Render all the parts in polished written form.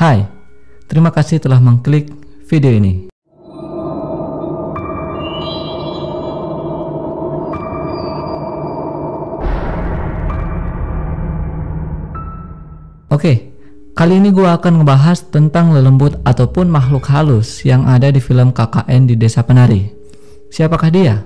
Hai, terima kasih telah mengklik video ini. Oke, kali ini gue akan ngebahas tentang lelembut ataupun makhluk halus yang ada di film KKN di Desa Penari. Siapakah dia?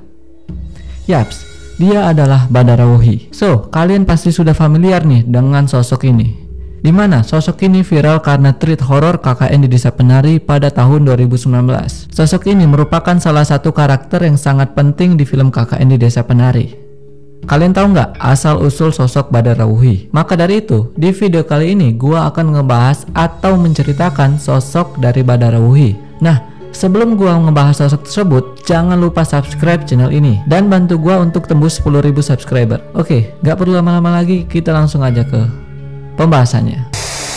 Yaps, dia adalah Badara Wuhi. So, kalian pasti sudah familiar nih dengan sosok ini. Dimana sosok ini viral karena treat horor KKN di Desa Penari pada tahun 2019. Sosok ini merupakan salah satu karakter yang sangat penting di film KKN di Desa Penari. Kalian tahu nggak asal usul sosok Badara Wuhi? Maka dari itu, di video kali ini gua akan ngebahas atau menceritakan sosok dari Badara Wuhi. Nah, sebelum gua ngebahas sosok tersebut, jangan lupa subscribe channel ini dan bantu gua untuk tembus 10.000 subscriber. Oke, nggak perlu lama-lama lagi, kita langsung aja ke pembahasannya.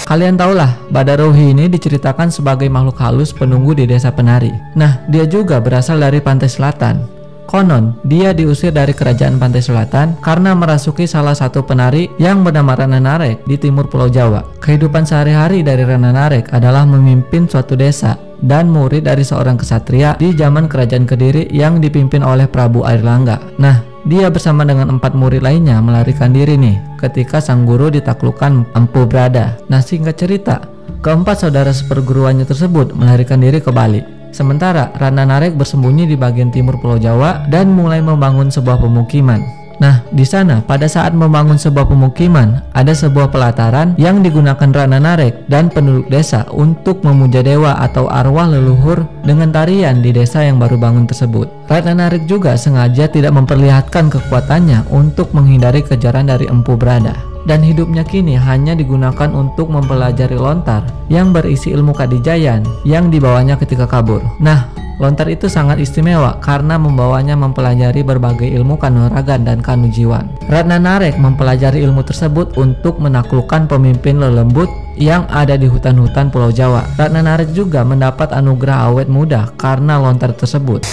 Kalian tahulah, Badara Wuhi ini diceritakan sebagai makhluk halus penunggu di Desa Penari. Nah, dia juga berasal dari Pantai Selatan. Konon, dia diusir dari kerajaan Pantai Selatan karena merasuki salah satu penari yang bernama Rana Narek di timur Pulau Jawa. Kehidupan sehari-hari dari Rana Narek adalah memimpin suatu desa dan murid dari seorang kesatria di zaman kerajaan Kediri yang dipimpin oleh Prabu Airlangga. Nah, dia bersama dengan 4 murid lainnya melarikan diri nih ketika sang guru ditaklukkan Empu Brada. Nah, singkat cerita, keempat saudara seperguruannya tersebut melarikan diri ke Bali. Sementara Rana Narek bersembunyi di bagian timur Pulau Jawa dan mulai membangun sebuah pemukiman. Nah, di sana pada saat membangun sebuah pemukiman, ada sebuah pelataran yang digunakan Rana Narek dan penduduk desa untuk memuja dewa atau arwah leluhur dengan tarian di desa yang baru bangun tersebut. Rana Narek juga sengaja tidak memperlihatkan kekuatannya untuk menghindari kejaran dari Empu Brada. Dan hidupnya kini hanya digunakan untuk mempelajari lontar yang berisi ilmu kadijayan yang dibawanya ketika kabur. Nah, lontar itu sangat istimewa karena membawanya mempelajari berbagai ilmu kanuragan dan kanujiwan. Ratna Narek mempelajari ilmu tersebut untuk menaklukkan pemimpin lelembut yang ada di hutan-hutan Pulau Jawa. Ratna Narek juga mendapat anugerah awet muda karena lontar tersebut.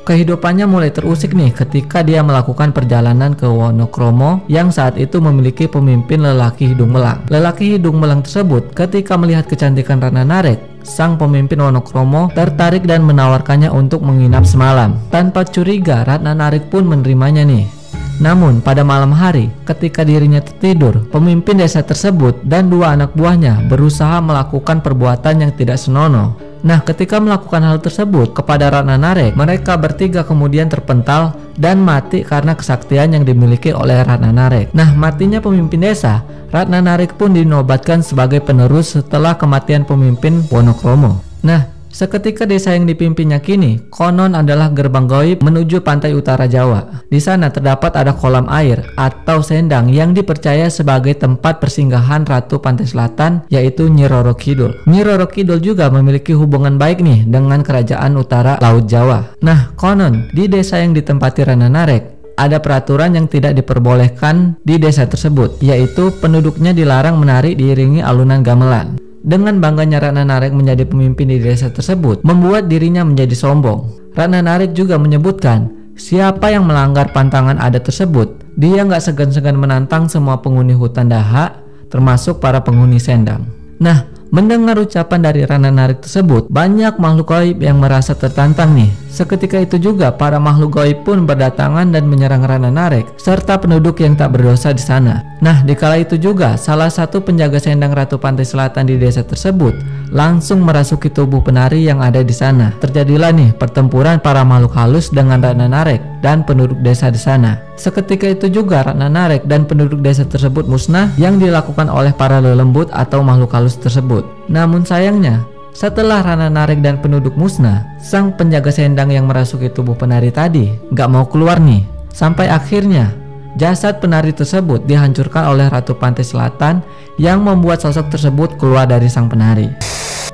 Kehidupannya mulai terusik nih ketika dia melakukan perjalanan ke Wonokromo yang saat itu memiliki pemimpin lelaki hidung belang. Lelaki hidung belang tersebut ketika melihat kecantikan Rana Narek, sang pemimpin Wonokromo tertarik dan menawarkannya untuk menginap semalam. Tanpa curiga, Ratna Narek pun menerimanya nih. Namun pada malam hari ketika dirinya tertidur, pemimpin desa tersebut dan 2 anak buahnya berusaha melakukan perbuatan yang tidak senonoh. Nah, ketika melakukan hal tersebut kepada Ratna Narek, mereka bertiga kemudian terpental dan mati karena kesaktian yang dimiliki oleh Ratna Narek. Nah, matinya pemimpin desa, Ratna Narek pun dinobatkan sebagai penerus setelah kematian pemimpin Wonokromo. Nah, seketika desa yang dipimpinnya kini konon adalah gerbang gaib menuju pantai utara Jawa. Di sana terdapat ada kolam air atau sendang yang dipercaya sebagai tempat persinggahan Ratu Pantai Selatan, yaitu Nyi Roro Kidul. Nyi Roro Kidul juga memiliki hubungan baik nih dengan kerajaan utara Laut Jawa. Nah, konon di desa yang ditempati Rana Narek ada peraturan yang tidak diperbolehkan di desa tersebut, yaitu penduduknya dilarang menari diiringi alunan gamelan. Dengan bangganya Ratna Narek menjadi pemimpin di desa tersebut membuat dirinya menjadi sombong. Ratna Narek juga menyebutkan siapa yang melanggar pantangan adat tersebut, dia nggak segan-segan menantang semua penghuni hutan dahak termasuk para penghuni sendang. Nah, mendengar ucapan dari Ratna Narek tersebut, banyak makhluk gaib yang merasa tertantang nih. Seketika itu juga para makhluk gaib pun berdatangan dan menyerang Ratna Narek serta penduduk yang tak berdosa di sana. Nah, dikala itu juga salah satu penjaga sendang Ratu Pantai Selatan di desa tersebut langsung merasuki tubuh penari yang ada di sana. Terjadilah nih pertempuran para makhluk halus dengan Ratna Narek dan penduduk desa di sana. Seketika itu juga Ratna Narek dan penduduk desa tersebut musnah yang dilakukan oleh para lelembut atau makhluk halus tersebut. Namun sayangnya, setelah Ratna Narek dan penduduk musnah, sang penjaga sendang yang merasuki tubuh penari tadi nggak mau keluar nih. Sampai akhirnya jasad penari tersebut dihancurkan oleh Ratu Pantai Selatan yang membuat sosok tersebut keluar dari sang penari.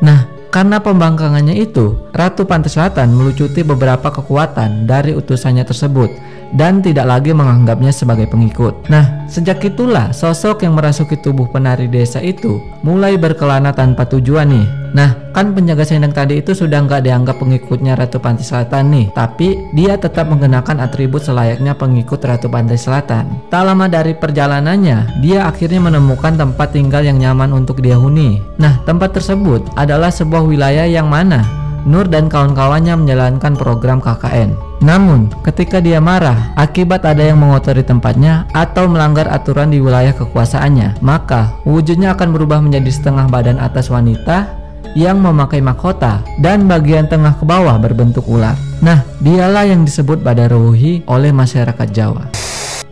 Nah, karena pembangkangannya itu, Ratu Pantai Selatan melucuti beberapa kekuatan dari utusannya tersebut dan tidak lagi menganggapnya sebagai pengikut. Nah, sejak itulah sosok yang merasuki tubuh penari desa itu mulai berkelana tanpa tujuan nih. Nah, kan penjaga sendang tadi itu sudah nggak dianggap pengikutnya Ratu Pantai Selatan nih, tapi dia tetap mengenakan atribut selayaknya pengikut Ratu Pantai Selatan. Tak lama dari perjalanannya, dia akhirnya menemukan tempat tinggal yang nyaman untuk dia huni. Nah, tempat tersebut adalah sebuah wilayah yang mana Nur dan kawan-kawannya menjalankan program KKN. Namun, ketika dia marah akibat ada yang mengotori tempatnya atau melanggar aturan di wilayah kekuasaannya, maka wujudnya akan berubah menjadi setengah badan atas wanita yang memakai mahkota dan bagian tengah ke bawah berbentuk ular. Nah, dialah yang disebut Badarawuhi oleh masyarakat Jawa.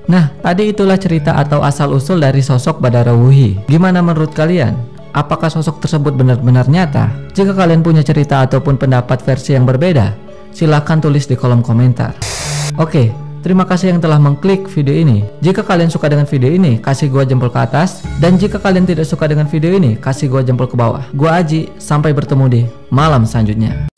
Nah, tadi itulah cerita atau asal-usul dari sosok Badarawuhi. Gimana menurut kalian? Apakah sosok tersebut benar-benar nyata? Jika kalian punya cerita ataupun pendapat versi yang berbeda, silahkan tulis di kolom komentar. Oke, terima kasih yang telah mengklik video ini. Jika kalian suka dengan video ini, kasih gua jempol ke atas. Dan jika kalian tidak suka dengan video ini, kasih gua jempol ke bawah. Gua Aji, sampai bertemu di malam selanjutnya.